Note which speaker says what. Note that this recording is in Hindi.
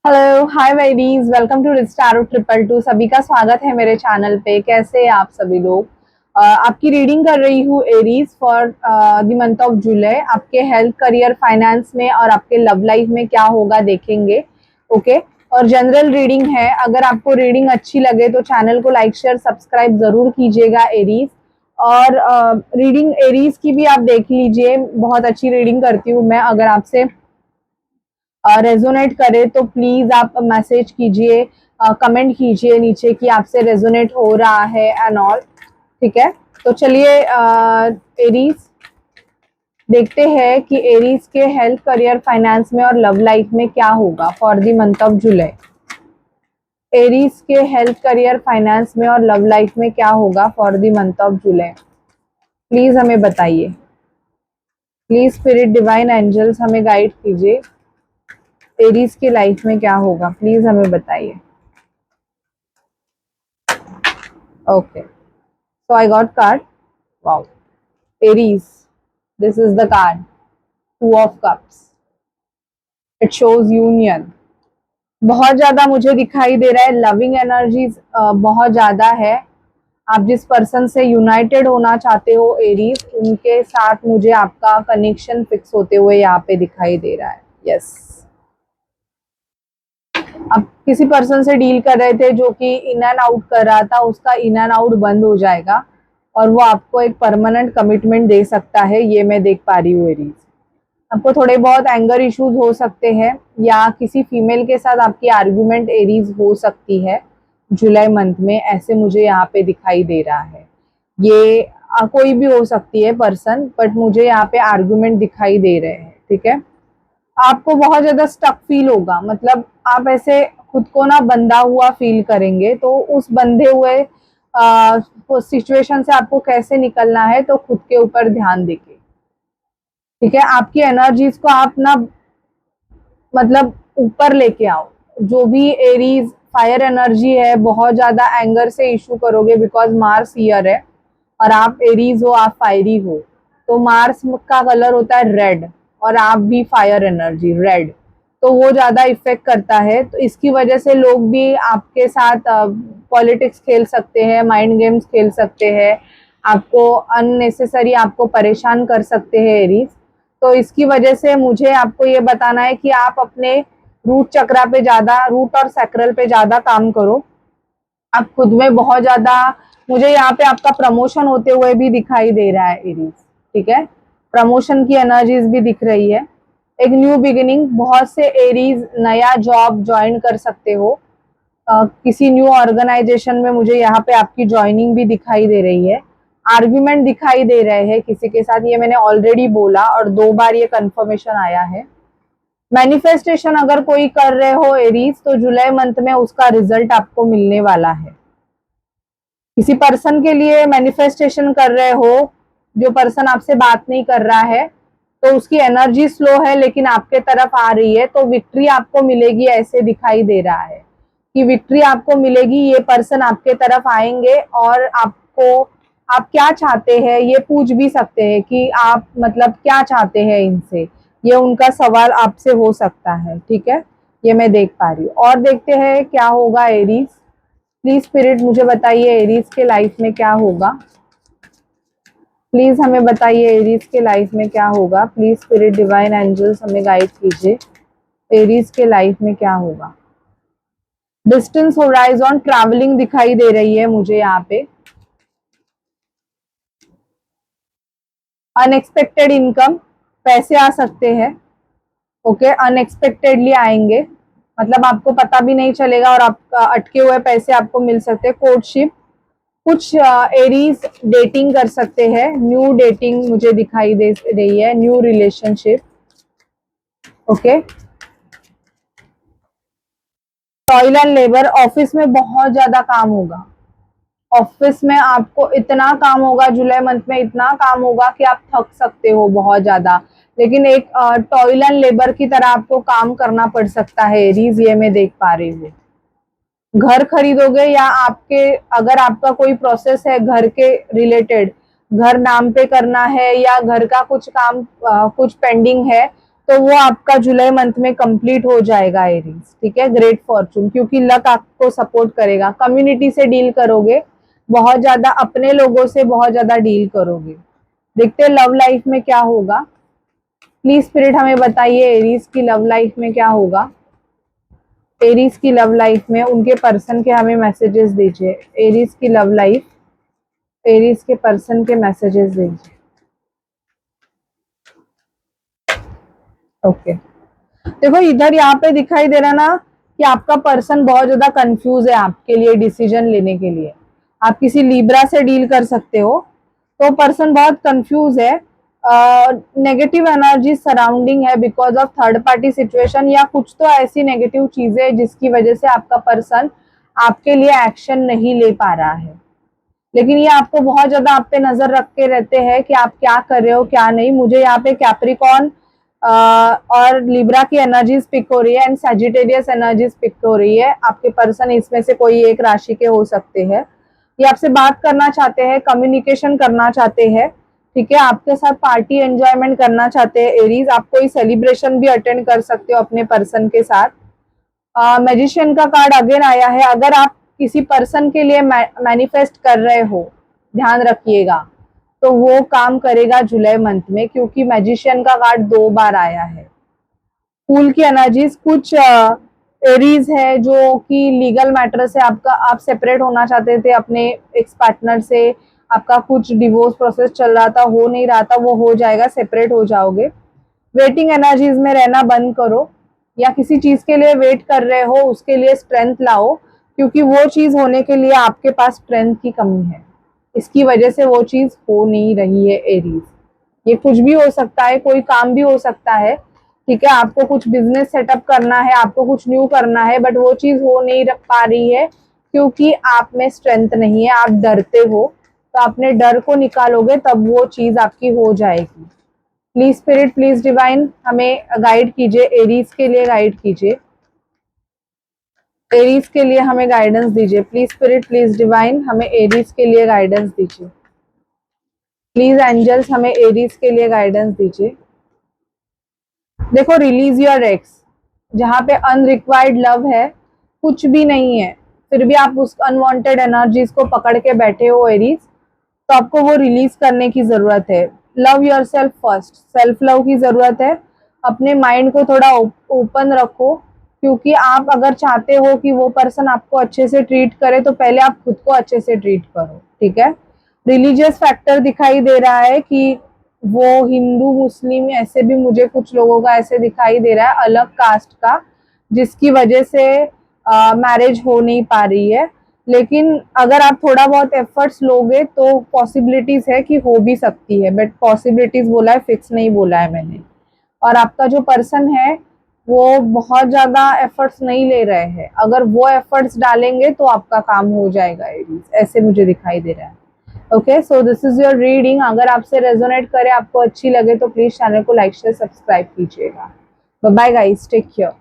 Speaker 1: Hello hi ladies, welcome to Ristaro 222। सभी का स्वागत है मेरे चैनल पे। कैसे हैं आप सभी लोग? आपकी रीडिंग कर रही हूँ Aries for the month of July. आपके हेल्थ, करियर, फाइनेंस में और आपके लव लाइफ में क्या होगा देखेंगे। ओके, और जनरल रीडिंग है। अगर आपको रीडिंग अच्छी लगे तो चैनल को लाइक, शेयर, सब्सक्राइब जरूर कीजिएगा एरीज। और रीडिंग एरीज की भी आप देख लीजिए, बहुत अच्छी रीडिंग करती हूँ मैं। अगर आपसे रेजोनेट करे तो प्लीज आप मैसेज कीजिए, कमेंट कीजिए नीचे कि आपसे रेजोनेट हो रहा है एंड ऑल। ठीक है, तो चलिए एरीज देखते हैं कि एरीज के हेल्थ, करियर, फाइनेंस में और लव लाइफ में क्या होगा for the month of July. Aries के हेल्थ, करियर, फाइनेंस में और लव लाइफ में क्या होगा for the month of July, please हमें बताइए। प्लीज स्पिरिट, डिवाइन एंजल्स हमें गाइड कीजिए। एरीज के लाइफ में क्या होगा, प्लीज हमें बताइए। Okay, so I got card. Wow. Aries. This is the card. Two of Cups. It shows union. बहुत ज्यादा मुझे दिखाई दे रहा है लविंग एनर्जीज, बहुत ज्यादा है। आप जिस पर्सन से यूनाइटेड होना चाहते हो एरीज, उनके साथ मुझे आपका कनेक्शन फिक्स होते हुए यहाँ पे दिखाई दे रहा है। यस, आप किसी पर्सन से डील कर रहे थे जो कि इन एंड आउट कर रहा था, उसका इन एंड आउट बंद हो जाएगा और वो आपको एक परमानेंट कमिटमेंट दे सकता है। ये मैं देख पा रही हूँ एरीज। आपको थोड़े बहुत एंगर इश्यूज हो सकते हैं या किसी फीमेल के साथ आपकी आर्ग्यूमेंट एरीज हो सकती है जुलाई मंथ में, ऐसे मुझे यहाँ पे दिखाई दे रहा है। ये कोई भी हो सकती है पर्सन, बट मुझे यहाँ पे आर्ग्यूमेंट दिखाई दे रहे हैं। ठीक है, आपको बहुत ज्यादा स्टक फील होगा, मतलब आप ऐसे खुद को ना बंधा हुआ फील करेंगे। तो उस बंधे हुए सिचुएशन से आपको कैसे निकलना है, तो खुद के ऊपर ध्यान देके। ठीक है, आपकी एनर्जीज को आप ना मतलब ऊपर लेके आओ। जो भी एरीज फायर एनर्जी है, बहुत ज्यादा एंगर से इशू करोगे बिकॉज मार्स ईयर है और आप एरीज हो, आप फायरी हो। तो मार्स का कलर होता है रेड और आप भी फायर एनर्जी रेड, तो वो ज्यादा इफेक्ट करता है। तो इसकी वजह से लोग भी आपके साथ पॉलिटिक्स खेल सकते हैं, माइंड गेम्स खेल सकते हैं, आपको अननेसेसरी आपको परेशान कर सकते हैं एरीज। तो इसकी वजह से मुझे आपको ये बताना है कि आप अपने रूट चक्रा पे ज्यादा, रूट और सैक्रल पे ज्यादा काम करो। आप खुद में बहुत ज्यादा, मुझे यहाँ पे आपका प्रमोशन होते हुए भी दिखाई दे रहा है एरीज। ठीक है, प्रमोशन की एनर्जीज भी दिख रही है। एक न्यू बिगिनिंग, बहुत से एरीज नया जॉब ज्वाइन कर सकते हो। किसी न्यू ऑर्गेनाइजेशन में मुझे यहाँ पे आपकी ज्वाइनिंग भी दिखाई दे रही है। आर्ग्यूमेंट दिखाई दे रहे हैं किसी के साथ, ये मैंने ऑलरेडी बोला और 2 बार ये कंफर्मेशन आया है। मैनिफेस्टेशन अगर कोई कर रहे हो एरीज, तो जुलाई मंथ में उसका रिजल्ट आपको मिलने वाला है। किसी पर्सन के लिए मैनिफेस्टेशन कर रहे हो, जो पर्सन आपसे बात नहीं कर रहा है, तो उसकी एनर्जी स्लो है लेकिन आपके तरफ आ रही है, तो विक्ट्री आपको मिलेगी ऐसे दिखाई दे रहा है कि विक्ट्री आपको मिलेगी। ये पर्सन आपके तरफ आएंगे और आपको, आप क्या चाहते हैं ये पूछ भी सकते हैं कि आप मतलब क्या चाहते हैं इनसे, ये उनका सवाल आपसे हो सकता है। ठीक है, ये मैं देख पा रही हूँ। और देखते हैं क्या होगा एरीज। प्लीज स्पिरिट मुझे बताइए एरीज के लाइफ में क्या होगा। प्लीज हमें बताइए एरीज के लाइफ में क्या होगा। प्लीज स्पिरिट, डिवाइन एंजल्स हमें गाइड कीजिए, एरीज के लाइफ में क्या होगा। डिस्टेंस, होराइजन, ट्रैवलिंग दिखाई दे रही है मुझे यहाँ पे। अनएक्सपेक्टेड इनकम, पैसे आ सकते हैं। ओके, अनएक्सपेक्टेडली आएंगे, मतलब आपको पता भी नहीं चलेगा और आप अटके हुए पैसे आपको मिल सकते हैं। कोर्टशिप, कुछ एरीज डेटिंग कर सकते हैं, न्यू डेटिंग मुझे दिखाई दे रही है, new relationship. Okay, toil and labour, office में बहुत ज्यादा काम होगा। ऑफिस में आपको इतना काम होगा जुलाई मंथ में, इतना काम होगा कि आप थक सकते हो बहुत ज्यादा। लेकिन एक टॉयल एंड लेबर की तरह आपको काम करना पड़ सकता है एरीज, ये मैं देख पा रही हूँ। घर खरीदोगे या आपके, अगर आपका कोई प्रोसेस है घर के रिलेटेड, घर नाम पे करना है या घर का कुछ काम कुछ पेंडिंग है, तो वो आपका जुलाई मंथ में कंप्लीट हो जाएगा एरीज, ठीक है। ग्रेट फॉर्चून, क्योंकि लक आपको सपोर्ट करेगा। कम्युनिटी से डील करोगे, बहुत ज्यादा अपने लोगों से बहुत ज्यादा डील करोगे। देखते हैं लव लाइफ में क्या होगा। प्लीज स्पिरिट हमें बताइए एरीज की लव लाइफ में क्या होगा। एरीज की लव लाइफ में उनके पर्सन के हमें मैसेजेस दीजिए। एरीज की लव लाइफ, एरीज के पर्सन के मैसेजेस दीजिए। ओके, देखो इधर यहाँ पे दिखाई दे रहा ना कि आपका पर्सन बहुत ज्यादा कंफ्यूज है आपके लिए डिसीजन लेने के लिए। आप किसी लिब्रा से डील कर सकते हो, तो पर्सन बहुत कंफ्यूज है। नेगेटिव एनर्जी सराउंडिंग है because of third party situation, या कुछ तो ऐसी नेगेटिव चीजें जिसकी वजह से आपका पर्सन आपके लिए एक्शन नहीं ले पा रहा है। लेकिन ये आपको बहुत ज्यादा आप पे नजर रख के रहते हैं कि आप क्या कर रहे हो क्या नहीं। मुझे यहाँ पे कैप्रिकॉन और लिब्रा की एनर्जीज पिक हो रही है एंड सैजिटेरियस एनर्जीज पिक हो रही है। आपके पर्सन इसमें से कोई एक राशि के हो सकते हैं। ये आपसे बात करना चाहते हैं, कम्युनिकेशन करना चाहते हैं, ठीक है। आपके साथ पार्टी एंजॉयमेंट करना चाहते हैं एरीज। आप कोई सेलिब्रेशन भी अटेंड कर सकते हो अपने पर्सन के साथ। मैजिशियन का कार्ड अगेन आया है। अगर आप किसी पर्सन के लिए मैनिफेस्ट कर रहे हो, ध्यान रखिएगा, तो वो काम करेगा जुलाई मंथ में, क्योंकि मैजिशियन का कार्ड 2 बार आया है। फूल की एनर्जीज, कुछ एरीज है जो कि लीगल मैटर से आपका आप सेपरेट होना चाहते थे अपने एक्स पार्टनर से। आपका कुछ डिवोर्स प्रोसेस चल रहा था, हो नहीं रहा था, वो हो जाएगा, सेपरेट हो जाओगे। वेटिंग एनर्जीज में रहना बंद करो, या किसी चीज के लिए वेट कर रहे हो उसके लिए स्ट्रेंथ लाओ, क्योंकि वो चीज होने के लिए आपके पास स्ट्रेंथ की कमी है। इसकी वजह से वो चीज हो नहीं रही है एरीज। ये कुछ भी हो सकता है, कोई काम भी हो सकता है, ठीक है। आपको कुछ बिजनेस सेटअप करना है, आपको कुछ न्यू करना है, बट वो चीज हो नहीं पा रही है क्योंकि आप में स्ट्रेंथ नहीं है, आप डरते हो। तो अपने डर को निकालोगे तब वो चीज आपकी हो जाएगी। प्लीज स्पिरिट, प्लीज डिवाइन हमें गाइड कीजिए, एरीज के लिए गाइड कीजिए। एरीज के लिए हमें गाइडेंस दीजिए। प्लीज स्पिरिट, प्लीज डिवाइन हमें एरीज के लिए गाइडेंस दीजिए। प्लीज एंजल्स हमें एरीज के लिए गाइडेंस दीजिए। देखो, रिलीज योर एक्स, जहाँ पे अनरिक्वायर्ड लव है, कुछ भी नहीं है, फिर भी आप उस अनवांटेड एनर्जीज को पकड़ के बैठे हो एरीज, तो आपको वो रिलीज करने की जरूरत है। Love your self first, self love की जरूरत है। अपने माइंड को थोड़ा ओपन रखो, क्योंकि आप अगर चाहते हो कि वो पर्सन आपको अच्छे से ट्रीट करे, तो पहले आप खुद को अच्छे से ट्रीट करो, ठीक है। रिलीजियस फैक्टर दिखाई दे रहा है कि वो हिंदू मुस्लिम, ऐसे भी मुझे कुछ लोगों का ऐसे दिखाई दे रहा है अलग कास्ट का, जिसकी वजह से मैरिज हो नहीं पा रही है। लेकिन अगर आप थोड़ा बहुत एफर्ट्स लोगे तो पॉसिबिलिटीज है कि हो भी सकती है, बट पॉसिबिलिटीज बोला है, फिक्स नहीं बोला है मैंने। और आपका जो पर्सन है वो बहुत ज्यादा एफर्ट्स नहीं ले रहे हैं। अगर वो एफर्ट्स डालेंगे तो आपका काम हो जाएगा एरीज, ऐसे मुझे दिखाई दे रहा है। Okay, so this is your reading. अगर आपसे रेजोनेट करे, आपको अच्छी लगे, तो प्लीज चैनल को लाइक शेयर सब्सक्राइब कीजिएगा। Bye guys, take care.